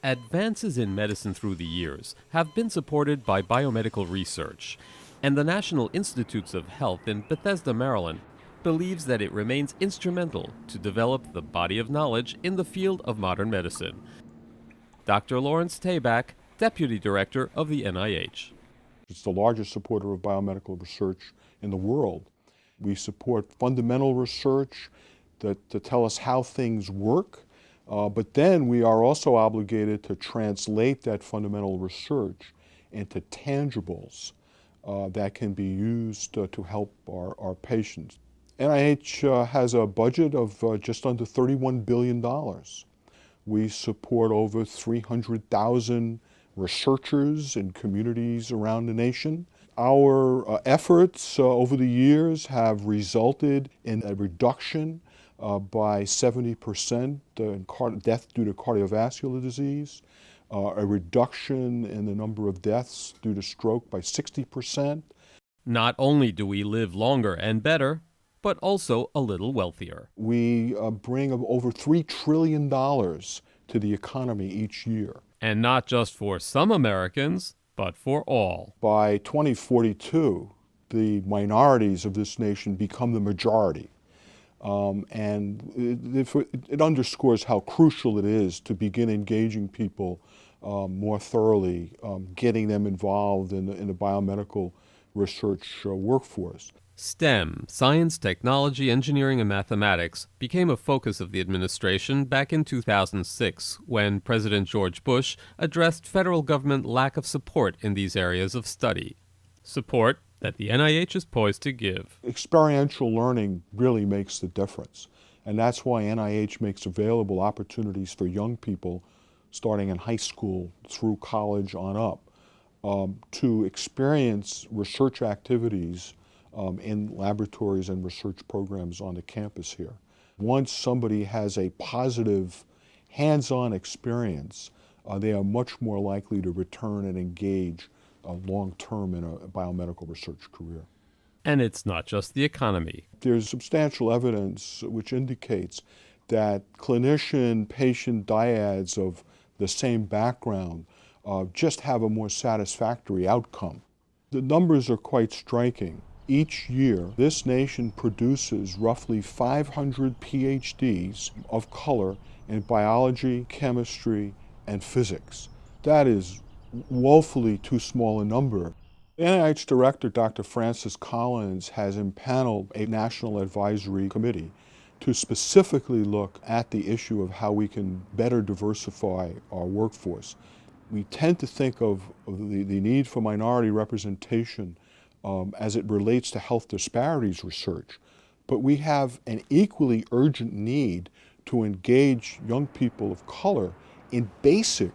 Advances in medicine through the years have been supported by Biomedical Research, and the National Institutes of Health in Bethesda, Maryland, believes that it remains instrumental to develop the body of knowledge in the field of modern medicine. Dr. Lawrence Tabak, Deputy Director of the NIH. It's the largest supporter of biomedical research in the world. We support fundamental research to tell us how things work, but then we are also obligated to translate that fundamental research into tangibles that can be used to help our patients. NIH has a budget of just under $31 billion. We support over 300,000 researchers in communities around the nation. Our efforts over the years have resulted in a reduction by 70% in death due to cardiovascular disease, a reduction in the number of deaths due to stroke by 60%. Not only do we live longer and better, but also a little wealthier. We bring over $3 trillion to the economy each year. And not just for some Americans, but for all. By 2042, the minorities of this nation become the majority. And it underscores how crucial it is to begin engaging people more thoroughly, getting them involved in the biomedical research workforce. STEM, science, technology, engineering, and mathematics, became a focus of the administration back in 2006 when President George Bush addressed federal government lack of support in these areas of study. Support that the NIH is poised to give. Experiential learning really makes the difference, and that's why NIH makes available opportunities for young people starting in high school through college on up to experience research activities in laboratories and research programs on the campus here. Once somebody has a positive hands-on experience, they are much more likely to return and engage long-term in a biomedical research career. And it's not just the economy. There's substantial evidence which indicates that clinician-patient dyads of the same background just have a more satisfactory outcome. The numbers are quite striking. Each year, this nation produces roughly 500 PhDs of color in biology, chemistry, and physics. That is woefully too small a number. NIH Director Dr. Francis Collins has impaneled a national advisory committee to specifically look at the issue of how we can better diversify our workforce. We tend to think of the need for minority representation as it relates to health disparities research, but we have an equally urgent need to engage young people of color in basic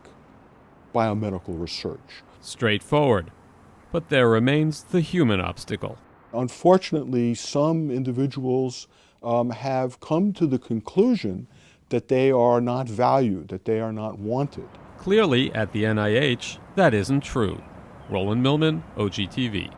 biomedical research. Straightforward, but there remains the human obstacle. Unfortunately, some individuals have come to the conclusion that they are not valued, that they are not wanted. Clearly, at the NIH, that isn't true. Roland Millman, OGTV.